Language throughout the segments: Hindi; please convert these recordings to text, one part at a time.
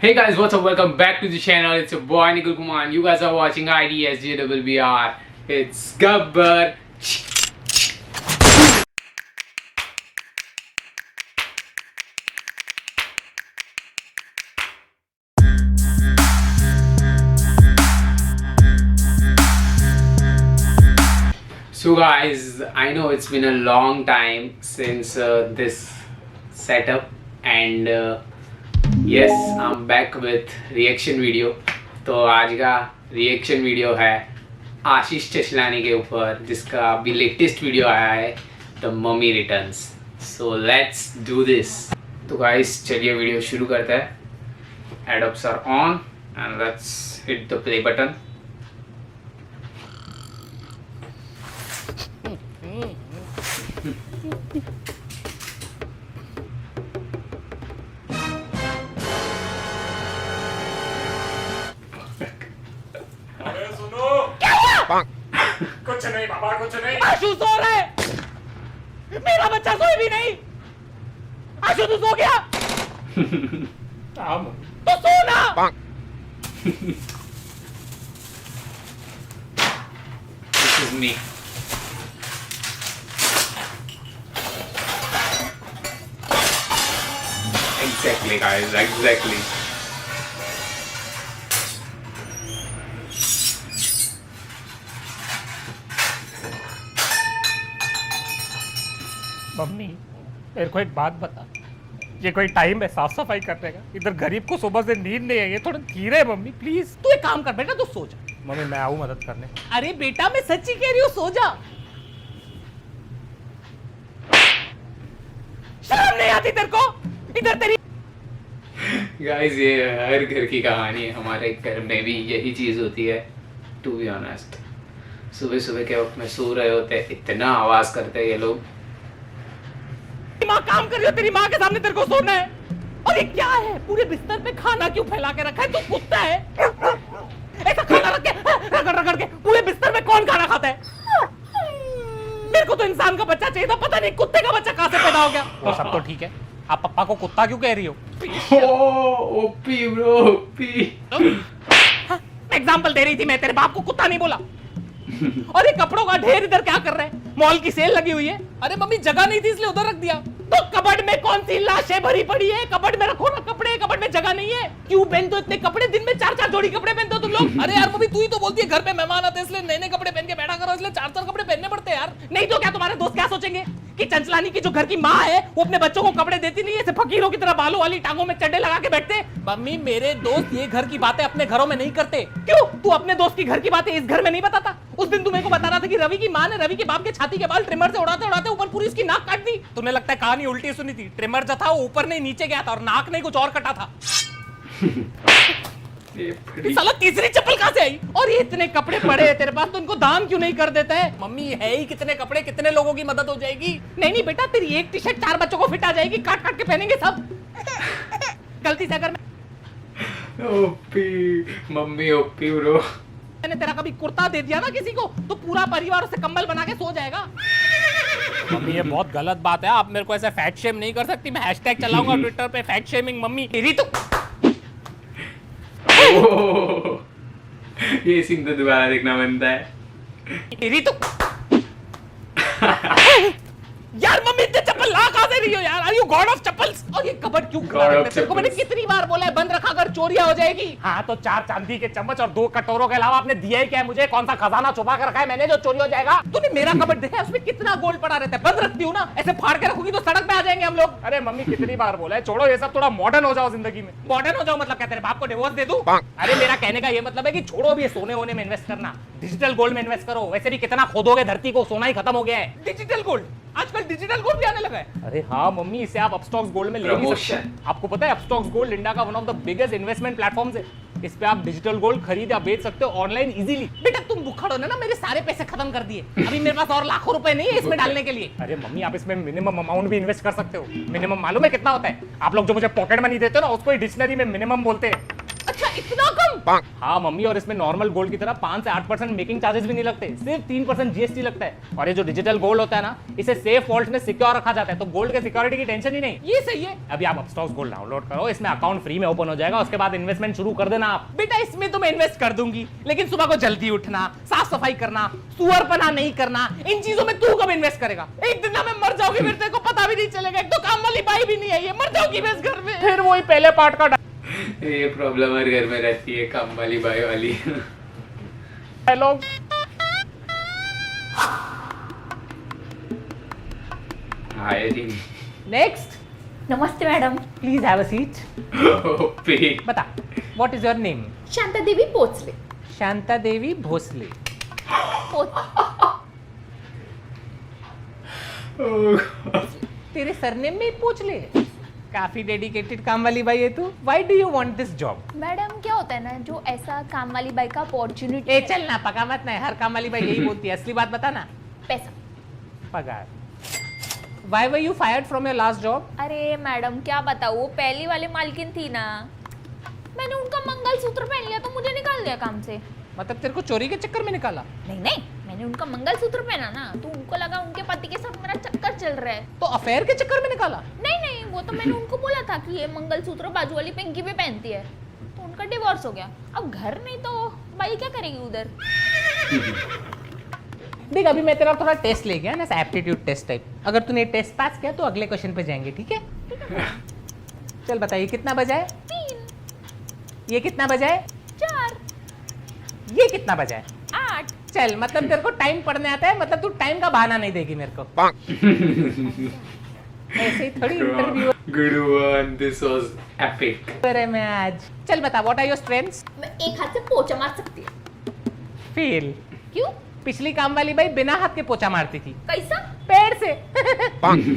Hey guys, what's up? Welcome back to the channel. It's your boy Nikhil Kumar. You guys are watching IDSJBBR. It's Gabbar. So guys, I know it's been a long time since this setup and yes, I'm back with reaction video. तो आज का रिएक्शन वीडियो है आशीष चचलानी के ऊपर, जिसका अभी लेटेस्ट वीडियो आया है the mummy returns. So let's do this. तो गाइस चलिए वीडियो शुरू करते हैं. एडोब्स are on and let's hit the play button. कुछ नहीं बाबा, कुछ नहीं. आशु सो रहा है. मेरा बच्चा सोए भी नहीं. आशु तू सो गया तो सो ना. This is me. Exactly guys, exactly. Mummy मेरे को एक बात बता, ये कोई टाइम है साफ सफाई करने का? इधर गरीब को सुबह से नींद नहीं है, ये थोड़ा धीरे है मम्मी प्लीज. तू एक काम कर बेटा, तू सो जा. मम्मी मैं आऊं मदद करने. अरे बेटा मैं सच्ची कह रही हूँ, सो जा. शर्म नहीं आती तेरे को? इधर तेरी गाइस ये हर घर की कहानी है. हमारे घर में भी यही चीज होती है. टू बी ऑनेस्ट, सुबह सुबह के वक्त में सो रहे होते हैं, इतना आवाज करते हैं ये लोग. माँ काम कर रही हो, तेरी माँ के सामने तेरे को सोना है. और ये क्या है, पूरे बिस्तर पे खाना क्यों फैला के रखा है? तू कुत्ता है? ऐसा खाना रख के रगड़ रगड़ के पूरे बिस्तर में कौन खाना खाता है? मेरे को तो इंसान का बच्चा चाहिए था, पता नहीं कुत्ते का बच्चा कहाँ से पैदा हो गया. तो सब तो ठीक है, आप पप्पा को कुत्ता क्यों कह रही हो? OP bro, OP. एग्जाम्पल दे रही थी मैं, तेरे बाप को कुत्ता नहीं बोला. और ये कपड़ों का ढेर इधर क्या कर रहे हैं? मॉल की सेल लगी हुई है. अरे मम्मी जगह नहीं थी इसलिए उधर रख दिया. तो कबर्ड में कौन सी लाशें भरी पड़ी है? कबर्ड में रखो ना कपड़े, कबर्ड में जगह नहीं है. क्यों पहनते हो इतने कपड़े? दिन में 4-4 जोड़ी कपड़े पहनते हो तुम लोग. अरे यार मम्मी तू ही तो बोलती है घर पे मेहमान आते हैं इसलिए नए नए कपड़े पहन के बैठा करो, इसलिए 4-4 कपड़े पहनने पड़ते हैं यार. नहीं तो क्या तुम्हारे दोस्त क्या सोचेंगे कि चंचलानी की जो घर की माँ है वो अपने बच्चों को कपड़े देती नहीं है, ऐसे फकीरों की तरह बालों वाली टांगों में चड्डे लगा के बैठते. मम्मी मेरे दोस्त ये घर की बातें अपने घरों में नहीं करते. क्यों? तू अपने दोस्त की घर की बातें इस घर में नहीं बताता? उस दिन तू मेरे को बता रहा था कि रवि की माँ ने रवि के बाप के छाती के बाल ट्रिमर से उड़ाते उड़ाते ऊपर पूरी इसकी नाक काट दी. तुम्हें लगता है कहानी उल्टी सुनी थी? ट्रिमर जो था वो ऊपर नहीं नीचे गया था और नाक नहीं कुछ और कटा था. साला तीसरी चप्पल कहां से आई? और ये इतने कपड़े पड़े हैं तेरे पास, तो इनको दान क्यों नहीं कर देता है? मम्मी है ही कितने कपड़े, कितने लोगों की मदद हो जाएगी. नहीं नहीं बेटा, तेरी एक टी शर्ट 4 बच्चों को फिट आ जाएगी, काट काट के पहनेंगे सब. गलती से अगर ओपी मम्मी, ओपी ब्रो. मैंने तेरा कभी कुर्ता दे दिया ना किसी को, तो पूरा परिवार उसे कंबल बना के सो जाएगा. मम्मी ये बहुत गलत बात है, आप मेरे को ऐसे फैट शेम नहीं कर सकती. मैं हैशटैग चलाऊंगा ट्विटर पे, फैट शेमिंग मम्मी. तेरी तो ये सीन तो दोबारा देखना बनता है. तेरी तो यार मम्मी इतने चप्पल ला कहां से रही हो यार? Are you god of chappals? और ये कबर्ड क्यों खुला रखते हो? तेरे को मैंने कितनी बार बोला है बंद रखा अगर चोरियां हो जाएगी. हाँ तो 4 चांदी के चम्मच और 2 कटोरों के अलावा आपने दिया ही क्या है मुझे? कौन सा खजाना छुपा कर रखा है मैंने जो चोरी हो जाएगा? तूने मेरा कबर्ड देखा है? उसमें कितना गोल्ड पड़ा रहता है. बंद रखती हूँ ना, ऐसे फाड़ के रखूंगी तो सड़क पे आ जाएंगे हम लोग. अरे मम्मी कितनी बार बोला है, छोड़ो ये सब, थोड़ा मॉडर्न हो जाओ जिंदगी में. मॉडर्न हो जाओ मतलब क्या, तेरे बाप को डिवोर्स दे दूं? अरे मेरा कहने का ये मतलब है कि छोड़ो अभी सोने होने में इन्वेस्ट करना, डिजिटल गोल्ड में इन्वेस्ट करो. वैसे भी कितना खोदोगे धरती को, सोना ही खत्म हो गया है. डिजिटल गोल्ड, आजकल डिजिटल गोल्ड भी आने लगा है. अरे हाँ मम्मी, इसे आप अपस्टॉक्स गोल्ड में ले भी सकते हैं. आपको पता है अपस्टॉक्स गोल्ड इंडिया का one of the biggest investment platforms है. इस पे आप डिजिटल गोल्ड खरीद या बेच सकते हो ऑनलाइन इजीली. बेटा तुम बुखड़ हो ना, मेरे सारे पैसे खत्म कर दिए. अभी मेरे पास और लाखों रुपए नहीं है इसमें डालने के लिए. अरे मम्मी आप इसमें मिनिमम अमाउंट भी इन्वेस्ट कर सकते हो. मिनिमम मालूम है कितना होता है? आप लोग जो मुझे पॉकेट मनी देते हो ना, उसको डिक्शनरी में मिनिमम बोलते हैं. अच्छा इतना कम? हाँ मम्मी, और इसमें नॉर्मल गोल्ड की तरह 5 से 8% मेकिंग चार्जेस भी नहीं लगते, सिर्फ 3% जीएसटी लगता है। और ये जो डिजिटल गोल्ड होता है ना, इसे सेफ वॉल्ट में सिक्योर रखा जाता है, तो गोल्ड के सिक्योरिटी की टेंशन ही नहीं। ये सही है। अभी आप अपस्टॉक्स गोल्ड डाउनलोड करो, इसमें अकाउंट फ्री में ओपन हो जाएगा, उसके बाद इन्वेस्टमेंट शुरू कर देना आप। बेटा इसमें तो मैं इन्वेस्ट कर दूंगी, लेकिन सुबह को जल्दी उठना, साफ सफाई करना, सुअरपना नहीं करना, इन चीजों में तू कब इन्वेस्ट करेगा? एक दिन ना मैं मर जाऊंगी, फिर तेरे को पता भी नहीं चलेगा। एक तो काम वाली बाई भी नहीं आई है, मर जाऊंगी मैं इस घर में। फिर वही पहले पार्ट का ये प्रॉब्लम हर घर में रहती है, काम वाली बाई वाली। डायलॉग। हायरिंग। नेक्स्ट। नमस्ते madam. Please have a seat. OP. बता, what is your name? Shanta Devi Pochle. Shanta देवी भोसले। तेरे सरनेम में ही पूछ ले। काफी डेडिकेटेड काम वाली बाई है तू। Why do you want this job? Madam क्या होता है ना, जो ऐसा काम वाली बाई का अपॉर्चुनिटी। ए चल ना, पका मत ना, हर काम वाली बाई यही बोलती है। असली बात बता ना। पैसा। पगार। Why were you fired from your last job? अरे मैडम क्या बताऊँ, वो पहली वाली मालकिन थी ना, मैंने उनका मंगलसूत्र पहन लिया तो मुझे निकाल दिया काम से। मतलब तेरे को चोरी के चक्कर में निकाला? नहीं नहीं, मैंने उनका मंगलसूत्र पहना ना, तो उनको लगा उनके पति के साथ मेरा चक्कर चल रहा है। तो अफेयर के चक्कर में निकाला? नहीं नहीं, वो तो मैंने उनको बोला था कि ये मंगलसूत्र बाजू वाली पिंकी भी पहनती है, तो उनका डिवोर्स हो गया। अब घर नहीं तो बाई क्या करेगी उधर। देख अभी मैं तेरा थोड़ा टेस्ट ले गया ना, एप्टीट्यूड टेस्ट टाइप। अगर तूने टेस्ट पास किया तो अगले क्वेश्चन पे जाएंगे, ठीक है? चल बताइए कितना बजा है? 3, ये कितना बजा है? 4, ये कितना बजा है? 8। चल मतलब तेरे को टाइम पढ़ने आता है, मतलब तू टाइम का बहाना नहीं देगी मेरे को। ऐसे ही थोड़ी interview Good one, this was epic. है मैं आज। चल बता, व्हाट आर योर स्ट्रेंथ्स? मैं एक हाथ से पोछा मार सकती हूँ। फेल। क्यों? पिछली काम वाली बाई बिना हाथ के पोछा मारती थी। कैसा? पैर से।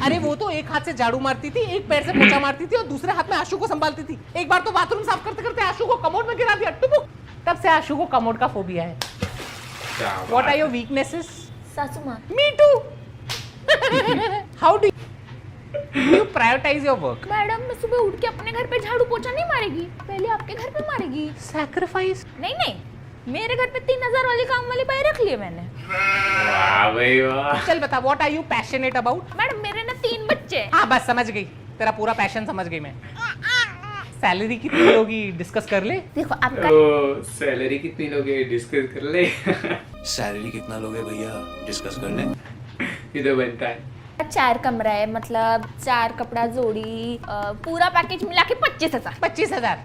अरे वो तो एक हाथ से झाड़ू मारती थी, एक पैर से पोछा मारती थी और दूसरे हाथ में आशु को संभालती थी। एक बार तो बाथरूम साफ करते करते आशु को कमोड में गिरा दिया, टुपुक। तब से आशु को कमोड का फोबिया है। What are your weaknesses? सासू माँ। Me too. How do you prioritize your work? Madam मैं सुबह उठ के अपने घर पे झाड़ू पोछा नहीं मारेगी, पहले आपके घर पे मारेगी। Sacrifice. नहीं नहीं, मेरे घर पे 3000 वाली काम वाली बाई रख ली है मैंने। वाह भाई वाह। चल बता, what are you passionate about? Madam मेरे ना 3 बच्चे हैं। हाँ बस समझ गई, तेरा पूरा पैशन समझ गई मैं। सैलरी कितनी होगी डिस्कस कर ले। देखो आपका तो सैलरी कितनी लोगे डिस्कस कर ले। सैलरी कितना लोगे भैया डिस्कस कर लें। इधर बनता है 4 कमरा है, मतलब 4 कपड़ा जोड़ी, पूरा पैकेज मिला के 25,000। 25,000?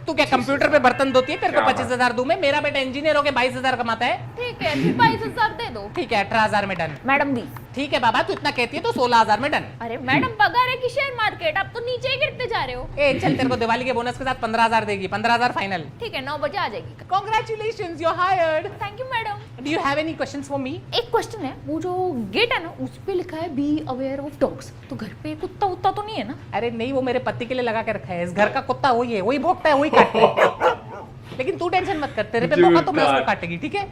तू क्या कंप्यूटर पे बर्तन धोती है? तेरे को क्या 25,000 दूं मैं? मेरा बेटा इंजीनियर होके 22,000 कमाता है। ठीक है, फिर 22,000 दे दो। ठीक है 18,000 में डन। मैडम 20। ठीक है बाबा, तू इतना कहती है तो 16,000 में डन। अरे मैडम पगार है कि शेयर मार्केट, आप तो नीचे ही गिरते जा रहे हो। ए चल, तेरे को दिवाली के बोनस के साथ 15,000 देगी। 15,000 फाइनल। ठीक है 9 बजे आ जाएगी। Congratulations, you're hired. Thank you madam. Do you have any questions for me? एक क्वेश्चन है, वो जो गेट है ना उस पे लिखा है बी अवेयर ऑफ डॉग्स, तो घर पे कुत्ता उत्ता तो नहीं है ना? अरे नहीं, वो मेरे पति के लिए लगा के रखा है। इस घर का कुत्ता वही है, वही भोगता है, वही काटता है। लेकिन तू टेंशन मत कर, तेरे पे भोगा तो मैं उसको काटेगी, ठीक है?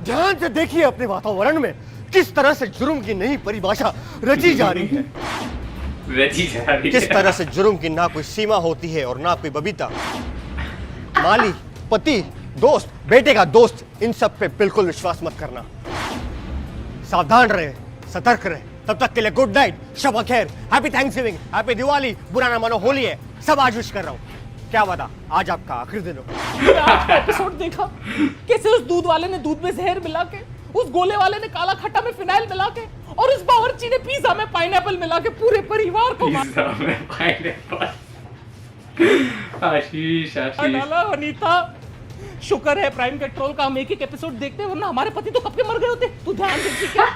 ध्यान से देखिए अपने वातावरण में किस तरह से जुर्म की नई परिभाषा रची जा रही है। रची जा रही किस है। तरह से जुर्म की ना कोई सीमा होती है और ना कोई बबीता। माली, पति, दोस्त, बेटे का दोस्त, इन सब पे बिल्कुल विश्वास मत करना। सावधान रहे, सतर्क रहे। तब तक के लिए गुड नाइट, शब खैर, हैप्पी थैंक्सगिविंग, हैप्पी दिवाली, बुरा ना मानो होली है, सब आज विश कर रहा हूँ। क्या बता, आज आपका आखिरी दिन हो। आज का एपिसोड देखा कैसे उस दूध वाले ने दूध में जहर मिला के, उस गोले वाले ने काला खट्टा में फिनाइल मिला के, और उस बावर्ची ने पिज्जा में पाइनएप्पल मिला के पूरे परिवार को मार पिज्जा में पाइनएप्पल। आशीष डाला। अनीता शुक्र है प्राइम कंट्रोल का हम एक एपिसोड देखते हैं, वरना हमारे पति तो कब के मर गए होते। तू ध्यान दे ठीक है?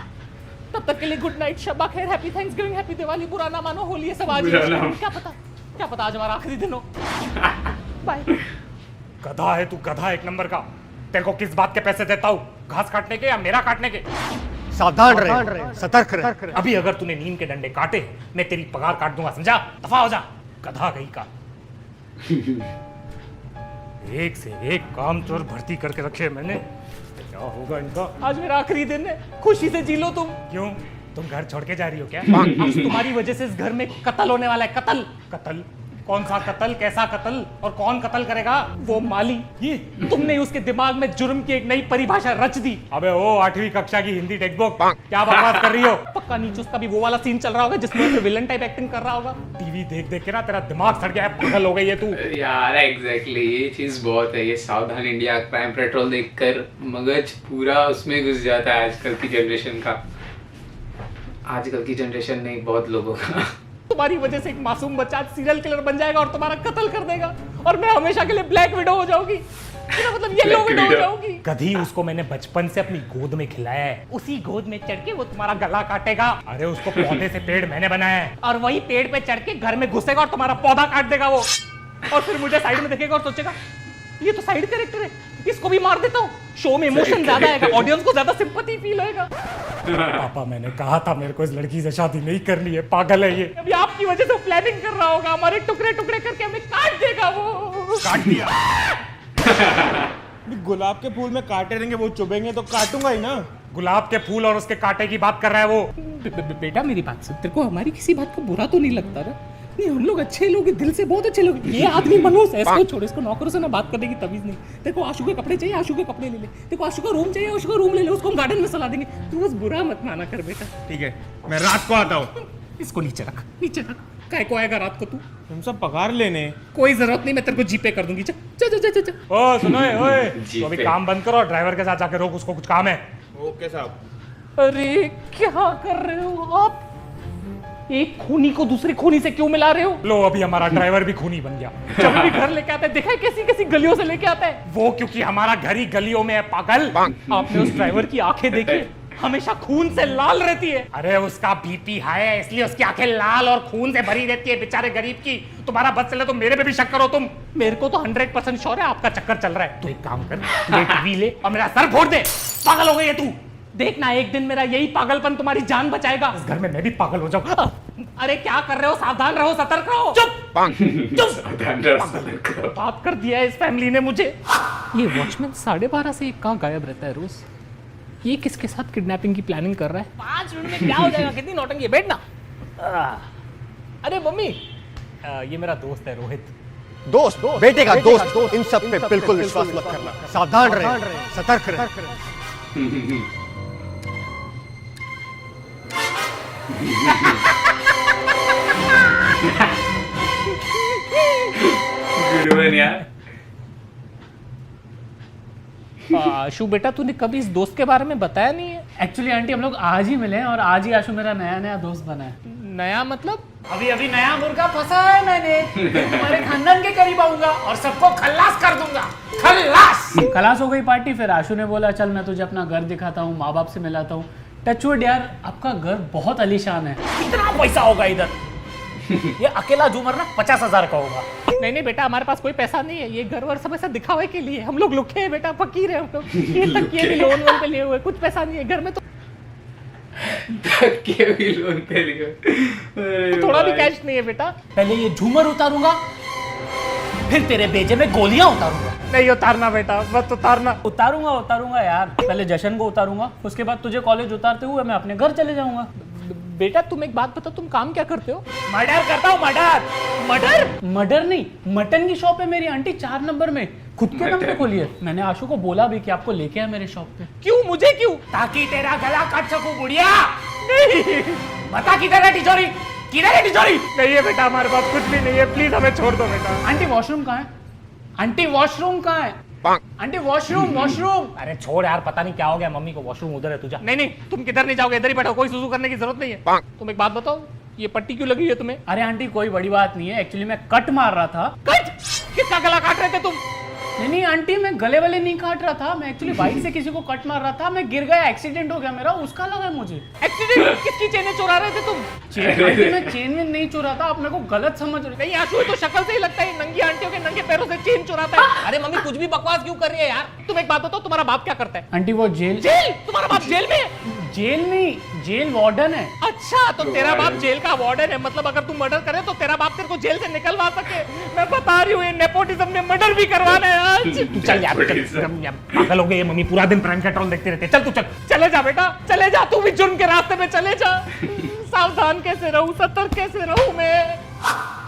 तब तक के लिए गुड नाइट, शब्बा खैर, हैप्पी थैंक्सगिविंग, हैप्पी दिवाली, बुरा ना मानो होली है, सब आज बुरा ना- क्या पता आज हमारा आखिरी दिन हो। बाय। गधा है तू, गधा एक नंबर का। तेरे को किस बात के पैसे देता हूँ, घास काटने के या मेरा काटने के? सावधान रहे, सतर्क रहे। अभी अगर तूने नीम के डंडे काटे मैं तेरी पगार काट दूंगा, समझा? दफा हो जा, गधा गई का। एक से एक काम चोर भर्ती करके रखे हैं मैंने, क्या होगा इनका? आज मेरा आखिरी दिन है, खुशी से जी लो तुम। क्यों, तुम घर छोड़ के जा रही हो क्या? आज तुम्हारी वजह से इस घर में कत्ल होने वाला है। कत्ल। कत्ल? कौन सा कत्ल, कैसा कत्ल और कौन कत्ल करेगा? वो माली। ये तुमने उसके दिमाग में जुर्म की एक नई परिभाषा रच दी। अबे ओ 8वीं कक्षा की हिंदी टेक्स्ट बुक, क्या बकवास कर रही हो? पक्का नीचे उसका भी वो वाला सीन चल रहा होगा जिसमें वो विलन टाइप एक्टिंग कर रहा होगा। टीवी देख देख के ना तेरा दिमाग सड़ गया है, पागल हो गई है तू। यार एग्जैक्टली ये चीज बहुत है। ये सावधान इंडिया क्राइम पेट्रोल देखकर मगज पूरा उसमें घुस जाता है आजकल की जनरेशन का। आजकल की जनरेशन नहीं, बहुत लोगों का। तुम्हारी वजह से एक मासूम बच्चा सीरियल किलर बन जाएगा और तुम्हारा कत्ल कर देगा और मैं हमेशा के लिए ब्लैक विडो हो जाऊंगी। मेरा मतलब येलो विडो हो जाऊंगी। गधी, उसको मैंने बचपन से अपनी गोद में खिलाया है। उसी गोद में चढ़ के वो तुम्हारा गला काटेगा। अरे उसको पौधे से पेड़ मैंने बनाया है। और वही पेड़ पे चढ़ के घर में घुसेगा और तुम्हारा पौधा काट देगा वो। और फिर मुझे साइड में देखेगा और सोचेगा ये तो साइड कैरेक्टर है, इसको भी मार देता हूँ। शो में इमोशन ज्यादा आएगा, ऑडियंस को ज्यादा सिंपैथी फील होएगा। पापा मैंने कहा था मेरे को इस लड़की से शादी नहीं करनी है, पागल है ये। अभी आपकी वजह से प्लानिंग कर रहा होगा, हमारे टुकड़े टुकड़े करके हमें काट देगा वो। काट दिया। गुलाब के फूल में कांटे रहेंगे, वो चुभेंगे तो काटूंगा ही ना। गुलाब के फूल और उसके कांटे की बात कर रहा है वो। बेटा मेरी बात सुन, तेरे को हमारी किसी बात को बुरा तो नहीं लगता ना? नहीं, हम लोग अच्छे लोग हैं, दिल से बहुत अच्छे लोग हैं। ये आदमी मनोज है, इसको छोड़, इसको नौकरों से ना बात करने की तमीज नहीं। तेरे को आशु के कपड़े चाहिए, आशु के कपड़े ले ले। तेरे को आशु का रूम चाहिए, आशु का रूम ले ले। उसको हम गार्डन में सला देंगे। तू बस बुरा मत माना कर बेटा। ठीक है, मैं रात को आता हूँ। इसको नीचे रख, नीचे रख। काय को आएगा रात को तू? तुम सब पगार लेने। कोई जरूरत नहीं, मैं तेरे को जीपे कर दूंगी। चल चल चल चल। ओ सुनो ओए, जी तो अभी पे। काम बंद करो, ड्राइवर के साथ जाके रोक, उसको कुछ काम है। ओके साहब। अरे क्या कर रहे हो आप? एक खूनी को दूसरी खूनी से क्यों मिला रहे हो? लो अभी हमारा ड्राइवर भी खूनी बन गया। जब भी घर लेके आता है, देखा है कैसी कैसी गलियों से लेके आता है वो क्योंकि हमारा घर ही गलियों में है, पागल। आपने उस ड्राइवर की आंखें देखी? हमेशा खून से लाल रहती है। अरे उसका बीपी हाई है, इसलिए उसकी आंखें लाल और खून से भरी रहती है, बेचारे गरीब की। तुम्हारा बस चले तो मेरे पे भी शक करो तुम। मेरे को तो 100% श्योर है आपका चक्कर चल रहा है। तो एक काम कर, ये टीवी ले और मेरा सर फोड़ दे। पागल हो गई है तू। देखना एक दिन मेरा यही पागलपन तुम्हारी जान बचाएगा। इस घर में मैं भी पागल हो जाऊं। अरे क्या कर रहे हो? सावधान रहो, सतर्क रहो। चुप सावधान रहो। बात कर दिया है इस फैमिली ने मुझे। ये वॉचमैन 12:30 से कहाँ गायब रहता है रोज? ये किसके साथ किडनैपिंग की प्लानिंग कर रहा है? 5 मिनट में क्या हो जाएगा? कितनी नौटंकी है, बैठना। अरे मम्मी, ये मेरा दोस्त है रोहित। दोस्त, बेटे का दोस्त, इन सब पे बिल्कुल विश्वास मत करना। सावधान रहे, सतर्क रहे। गुड वन यार। आशु बेटा, तूने कभी इस दोस्त के बारे में बताया नहीं है। एक्चुअली आंटी हम लोग आज ही मिले हैं और आज ही आशु मेरा नया नया दोस्त बना है। नया मतलब? अभी अभी नया मुर्गा फंसा है मैंने। तुम्हारे खानदान के करीब आऊंगा और सबको खल्लास कर दूंगा। खल्लास खलास हो गई पार्टी। फिर आशु ने बोला चल मैं तुझे अपना घर दिखाता हूँ, माँ बाप से मिलाता हूँ। टचवुड यार, आपका घर बहुत आलीशान है। कितना पैसा होगा इधर? ये अकेला झूमर ना 50,000 का होगा। नहीं नहीं बेटा, हमारे पास कोई पैसा नहीं है। ये घर वर सब ऐसा दिखावे के लिए। हम लोग लुखे हैं बेटा, फकीर है हम लोग। ये तकिए भी लोन वोन पे लिए हुए, कुछ पैसा नहीं है घर में। तो तकिए भी लोन पे लिए। अरे थोड़ा भी भाई। कैश नहीं है बेटा। पहले ये झूमर उतारूंगा, फिर तेरे बेजे में गोलियां उतारूंगा। नहीं उतारना बेटा, बस उतारना। उतारूंगा यार। पहले जशन को उतारूंगा, उसके बाद तुझे कॉलेज उतारते हुए मैं अपने घर चले जाऊंगा। बेटा तुम एक बात बताओ, तुम काम क्या करते हो? मर्डर करता हूँ, मर्डर नहीं, मटन की शॉप है मेरी आंटी 4 नंबर में। खुद के नाम पे खोली है। मैंने आशु को बोला भी कि आपको लेके आए मेरे शॉप पे। क्यों? मुझे क्यों? ताकि तेरा गला काट सकूं बुढ़िया। नहीं बता किधर है तिजोरी, किधर है तिजोरी? नहीं है बेटा, हमारे पास कुछ भी नहीं है। प्लीज हमें छोड़ दो बेटा। आंटी वॉशरूम कहाँ है? आंटी वॉशरूम कहाँ है? Aunty washroom. अरे छोड़ यार, पता नहीं क्या हो गया मम्मी को। वॉशरूम उधर है तुझा। नहीं नहीं, तुम किधर नहीं जाओगे, इधर ही बैठो। कोई सुसु करने की जरूरत नहीं है। तुम एक बात बताओ, ये पट्टी क्यों लगी है तुम्हें? अरे आंटी कोई बड़ी बात नहीं है। एक्चुअली मैं कट मार रहा था। कट? किसका गला काट रहे थे तुम? नहीं आंटी, मैं गले वाले नहीं काट रहा था। मैं एक्चुअली बाइक से किसी को कट मार रहा था। मैं गिर गया, एक्सीडेंट हो गया मेरा, उसका लगा मुझे। एक्सीडेंट? किसकी चेनें चुरा रहे थे तुम? आंटी मैं चेन में नहीं चुरा था, आप मेरे को गलत समझ रहे। नहीं आशु, तो शक्ल से ही लगता है नंगी आंटियों के नंगे पैरों से चेन चुराता है। अरे मम्मी कुछ भी बकवास क्यों कर रही है यार? तुम एक बात बताओ, तुम्हारा बाप क्या करता है? आंटी वो जेल तुम्हारा बाप जेल में है? जेल नहीं, जेल वार्डन है। अच्छा, तो तेरा बाप जेल का वार्डन है। मतलब अगर तू मर्डर करे तो तेरा बाप तेरे को जेल से निकलवा सके। मैं बता रही हूँ, ये नेपोटिज्म ने मर्डर भी करवाना है आज। तू चल यार, पागल हो गई है मम्मी, पूरा दिन प्राइम पेट्रोल देखते रहते। चल तू चल, चले जा बेटा, चले जा। तू भी जुर्म के रास्ते में चले जा। सावधान कैसे रहूं, सतर्क कैसे रहूं मैं?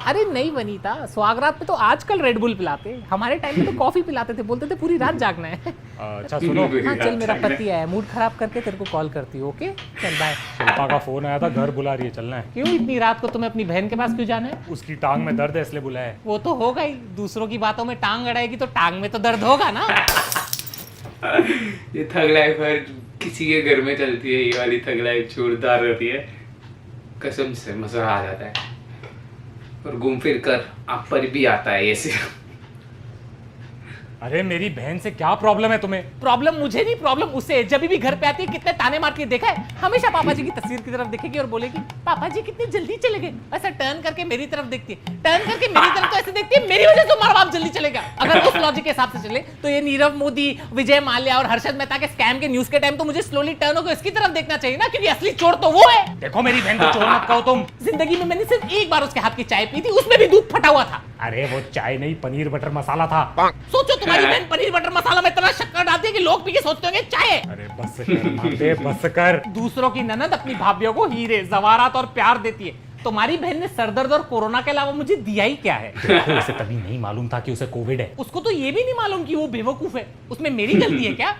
अरे नहीं वनीता, स्वागरात में तो आजकल रेड बुल पिलाते, हमारे टाइम में तो कॉफी पिलाते थे, बोलते थे पूरी रात जागना है। अच्छा सुनो, हाँ चल, मेरा पति आया, मूड खराब करके तेरे को कॉल करती हूँ। ओके चल बाय। शिल्पा का फोन आया था, घर बुला रही है, चलना है। क्यों इतनी रात को तुम्हें अपनी बहन के पास क्यों जाना है? उसकी टांग में दर्द है इसलिए बुलाया है। वो तो होगा ही, दूसरों की बातों में टांग अड़ाएगी तो टांग में तो दर्द होगा ना। ये थग लाइफ हर किसी के घर में चलती है, ये वाली थग लाइफ जोरदार रहती है, कसम से मजा आ जाता है और घूम फिर कर आप पर भी आता है ये सिर्फ। अरे मेरी बहन से क्या प्रॉब्लम है तुम्हें? प्रॉब्लम मुझे नहीं, प्रॉब्लम उसे। जब भी घर पे आती है कितने ताने मारती है, देखा है? हमेशा पापा जी की तस्वीर की तरफ देखेगी और बोलेगी पापा जी कितनी जल्दी चले गए। ऐसा टर्न करके मेरी तरफ देखती है, टर्न करके मेरी तरफ तो ऐसे देखती है मेरी वजह से तुम्हारा बाप जल्दी चलेगा। अगर उस लॉजिक के हिसाब से चले तो ये नीरव मोदी, विजय माल्या और हर्षद मेहता के स्कैम के न्यूज के टाइम तो मुझे स्लोली टर्न होकर इसकी तरफ देखना चाहिए ना, क्योंकि असली चोर तो वो है। देखो मेरी बहन को चोर मत कहो तुम। जिंदगी में मैंने सिर्फ एक बार उसके हाथ की चाय पी थी, उसमें भी दूध फटा हुआ था। अरे वो चाय नहीं, पनीर बटर मसाला था। सोचो तुम्हारी बहन पनीर बटर मसाला में इतना शक्कर डालती है कि लोग पी के सोचते होंगे चाय है। अरे बस कर माते, बस कर। दूसरों की ननद अपनी भाभीियों को हीरे, जवारात और प्यार देती है। तुम्हारी बहन ने सरदर्द और कोरोना के अलावा मुझे दिया ही क्या है? देखो, उसे तभी नहीं मालूम था कि उसे कोविड है। उसको तो ये भी नहीं मालूम कि वो बेवकूफ है। उसमें मेरी गलती है क्या?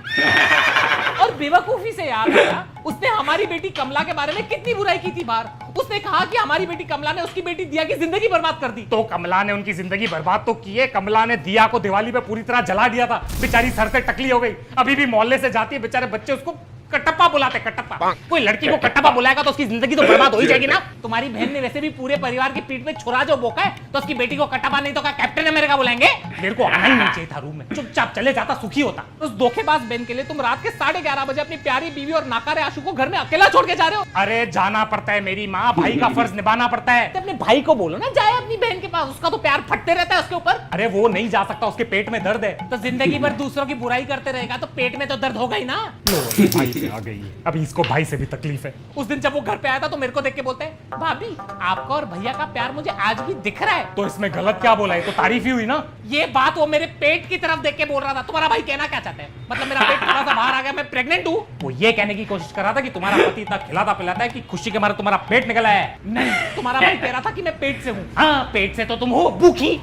और बेवकूफी से याद आया, उसने हमारी बेटी कमला के बारे में कितनी बुराई की थी बाहर। उसने कहा कि हमारी बेटी कमला ने उसकी बेटी दिया की जिंदगी बर्बाद कर दी। तो कमला ने उनकी जिंदगी बर्बाद तो की है। कमला ने दिया को दिवाली पे पूरी तरह जला दिया था, बेचारी सर से टकली हो गई। अभी भी मोहल्ले से जाती है, बेचारे बच्चे उसको कटप्पा बुलाते, कटप्पा। कोई लड़की को कटप्पा बुलाएगा तो उसकी जिंदगी तो बर्बाद हो ही जाएगी ना। तुम्हारी बहन ने वैसे भी पूरे परिवार की पीठ में छुरा जो बोका है, तो उसकी बेटी को कटप्पा नहीं तो क्या कैप्टन अमेरिका बुलाएंगे? मेरे को आना ही नहीं चाहिए था रूम में, चुपचाप चले जाता, सुखी होता। उस धोखेबाज बहन के लिए तुम रात के 11:30 बजे अपनी प्यारी बीवी और नाकारे आशु को घर में अकेला छोड़ के जा रहे हो। अरे जाना पड़ता है मेरी माँ, भाई का फर्ज निभाना पड़ता है। अपने भाई को बोलो ना जाए अपनी बहन के पास, उसका तो प्यार फटते रहता है उसके ऊपर। अरे वो नहीं जा सकता, उसके पेट में दर्द है। तो जिंदगी भर दूसरों की बुराई करते रहेगा तो पेट में तो दर्द होगा ही ना। भाई से आ गई है, अभी इसको भाई से भी तकलीफ है। उस दिन जब वो घर पे आया था तो मेरे को देख के बोलते हैं भाभी आपका और भैया का प्यार मुझे आज भी दिख रहा है। तो इसमें गलत क्या बोला है? तो तारीफ ही हुई ना। ये बात वो मेरे पेट की तरफ देख के बोल रहा था। तुम्हारा भाई कहना क्या चाहता है? मतलब मेरा पेट थोड़ा सा बाहर आ गया, मैं प्रेग्नेंट हूँ? वो ये कहने की कोशिश कर रहा था कि तुम्हारा पति इतना खिलाता पिलाता है कि खुशी के मारे तुम्हारा पेट निकला है। नहीं, तुम्हारा भाई कह रहा था कि मैं पेट से हूँ। हाँ, पेट से तो तुम हो भूखी।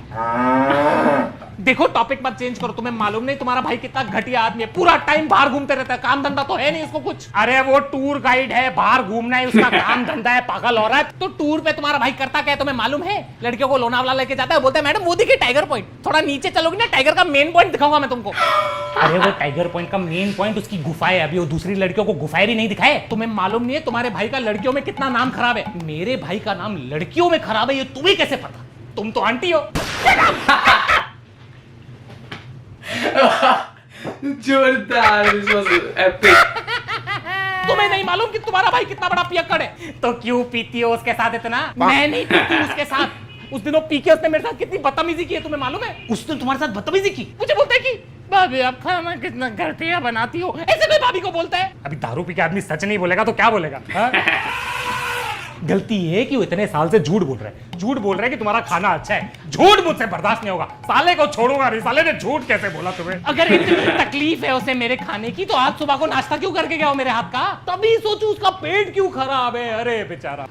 देखो टॉपिक मत चेंज करो, तुम्हें मालूम नहीं तुम्हारा भाई कितना घटिया आदमी है, पूरा टाइम बाहर घूमते रहता है, काम धंधा तो है नहीं उसको कुछ। अरे वो टूर गाइड है, बाहर घूमना है उसका काम धंधा है, पागल हो रहा है। तो टूर पे तुम्हारा भाई करता क्या है तुम्हें मालूम है? लड़कियों को लोनावाला लेके जाता है, बोलता है मैडम वो देखिए टाइगर पॉइंट, थोड़ा नीचे चलोगी ना टाइगर का मेन पॉइंट दिखाऊंगा मैं तुमको। अरे वो टाइगर पॉइंट का मेन पॉइंट उसकी गुफा है, अभी वो दूसरी लड़कियों को गुफाएं भी नहीं दिखाए। तुम्हें मालूम नहीं है तुम्हारे भाई का लड़कियों में कितना नाम खराब है? मेरे भाई का नाम लड़कियों में खराब है, ये तुम्हें कैसे पता? तुम तो आंटी हो। जोरदार, this was epic। तुम्हें नहीं मालूम कि तुम्हारा भाई कितना बड़ा पियक्कड़ है? तो क्यों पीती हो उसके साथ इतना? मैं नहीं पीती उसके साथ। उस दिन वो पी के उसने मेरे साथ कितनी बदतमीजी की है तुम्हें मालूम है? उसने तुम्हारे साथ बदतमीजी की, मुझे बोलता है कि भाभी आप खाना कितना घटिया बनाती हो, ऐसे कोई भाभी को बोलता है? अभी दारू पी के आदमी सच नहीं बोलेगा तो क्या बोलेगा? गलती है कि वो इतने साल से झूठ बोल रहा है, झूठ बोल रहा है कि तुम्हारा खाना अच्छा है। झूठ मुझसे बर्दाश्त नहीं होगा, साले को छोड़ूंगा नहीं। साले ने झूठ कैसे बोला तुम्हें? अगर इतनी तकलीफ है उसे मेरे खाने की तो आज सुबह को नाश्ता क्यों करके गया हो मेरे हाथ का? तभी सोचू उसका पेट क्यों खराब है। अरे बेचारा,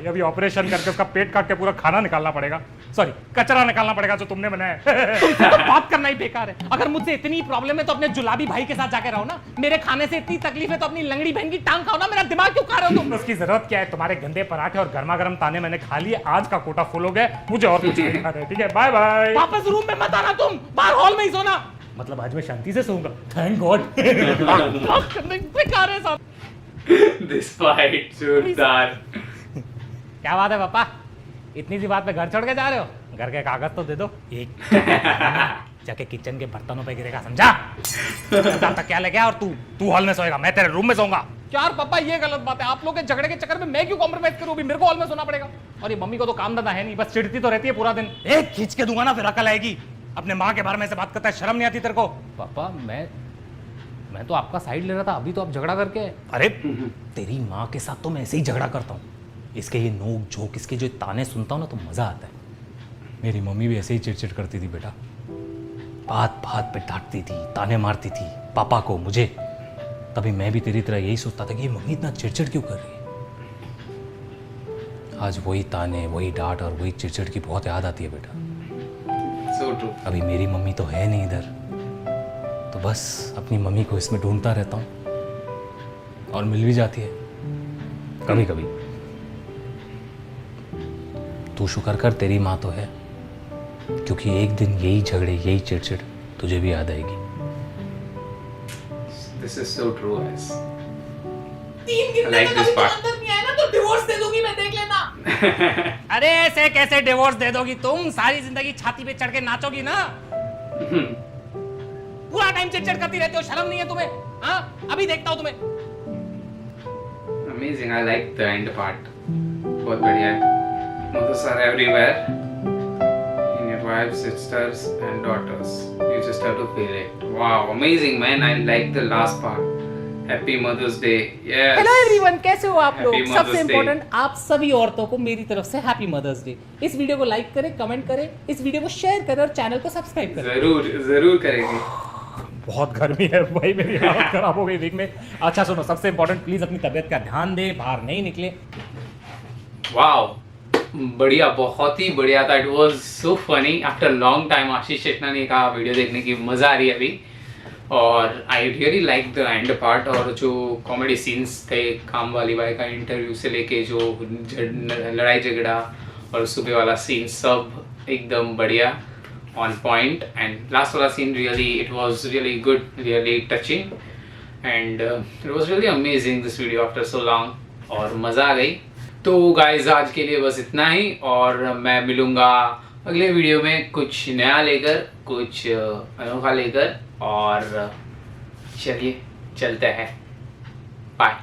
अभी ऑपरेशन करके उसका पेट काट के पूरा खाना निकालना पड़ेगा, सॉरी कचरा निकालना पड़ेगा जो तुमने बनाया। तुमसे तो बात करना ही बेकार है। अगर मुझसे इतनी प्रॉब्लम है तो अपने जुलाबी भाई के साथ जाके रहो ना। मेरे खाने से इतनी तकलीफ है तो अपनी लंगड़ी बहन की टांग खाओ ना। मेरा दिमाग क्यों खा रहे हो तुम? उसकी जरूरत क्या है? तुम्हारे गंदे पराठे और गर्मा गर्म ताने मैंने खा लिए, आज का कोटा फुल हो गया, मुझे और कुछ नहीं खाना है। ठीक है, बाय बाय। वापस रूम में मत आना, तुम बाहर हॉल में ही सोना। मतलब आज मैं शांति से सोऊंगा, थैंक गॉड। बेकार है सब। This fight, जोरदार। क्या बात है पापा, इतनी सी बात पे घर छोड़ के जा रहे हो? घर के कागज तो दे दो। एक जाके किचन के बर्तनों पे गिरेगा, समझा? तक क्या ले गया? और तू हॉल में सोएगा, मैं तेरे रूम में सोऊंगा। यार पापा ये गलत बात है, आप लोग के झगड़े के चक्कर में मैं क्यों कॉम्प्रोमाइज करूं? अभी मेरे को हॉल में सोना पड़ेगा। और ये मम्मी को तो काम धंधा है नहीं, बस चिढ़ती तो रहती है पूरा दिन। एक खींच के दूंगा ना फिर अकल आएगी। अपने माँ के बारे में से बात करता है, शर्म नहीं आती तेरे को? पापा मैं तो आपका साइड ले रहा था, अभी तो आप झगड़ा करके। अरे तेरी माँ के साथ तो मैं ऐसे ही झगड़ा करता हूँ, इसके ये नोक झोंक, इसके जो ताने सुनता हूँ ना तो मजा आता है। मेरी मम्मी भी ऐसे ही चिड़चिड़ करती थी बेटा, बात बात पे डांटती थी, ताने मारती थी पापा को, मुझे। तभी मैं भी तेरी तरह यही सोचता था कि ये मम्मी इतना चिड़चिड़ क्यों कर रही है। आज वही ताने, वही डांट और वही चिड़चिड़ की बहुत याद आती है बेटा। So true. अभी मेरी मम्मी तो है नहीं इधर, तो बस अपनी मम्मी को इसमें ढूंढता रहता हूँ और मिल भी जाती है कभी कभी। तू शुक्र कर तेरी माँ तो है, क्योंकि एक दिन यही झगड़े, यही चिड़चिड़ तुझे भी याद आएगी। This is so true, guys. 3 गिनने like तक this अभी तो part. अंदर नहीं आया ना, तो डिवोर्स दे दूंगी मैं, देख लेना। अरे ऐसे कैसे डिवोर्स दे दोगी तुम? सारी जिंदगी छाती पे चढ़ के नाचोगी ना। पूरा टाइम चिड़चिड़ करती रहती हो, शर्म नहीं है तुम्हें? हाँ, अभी देखता हूँ तुम्हें। Amazing. I like the end part. बहुत बढ़िया है. Mothers are everywhere. In your wives, sisters, and daughters. You just have to feel it. Wow, amazing, man. I like the last part. Happy Mother's Day. Yes. Hello everyone, कैसे हो आप लोग? Happy Mother's सबसे Day. इम्पोर्टेंट, आप सभी औरतों को मेरी तरफ से हैप्पी मदर्स डे। इस वीडियो को लाइक करें, कमेंट करें, इस वीडियो को शेयर करें और चैनल को सब्सक्राइब करें। जरूर करेंगे. बहुत गर्मी है भाई, मेरी हालत खराब हो गई वीक में। अच्छा सुनो, सबसे इम्पोर्टेंट, प्लीज अपनी तबीयत का ध्यान दे, बाहर नहीं निकले। Wow. बढ़िया, बहुत ही बढ़िया था. It was so funny. After long time Ashish Chetnani का वीडियो देखने की मजा आ रही है अभी. और I really like the end part. और जो कॉमेडी सीन्स थे, काम वाली बाई का इंटरव्यू से लेके जो लड़ाई झगड़ा और सुबह वाला सीन, सब एकदम बढ़िया, ऑन पॉइंट. एंड लास्ट वाला scene really, it was really good, really touching, and it was really amazing this video after so long. और मज़ा आ गई. तो गाइज आज के लिए बस इतना ही, और मैं मिलूँगा अगले वीडियो में कुछ नया लेकर, कुछ अनोखा लेकर. और चलिए चलते हैं. बाय.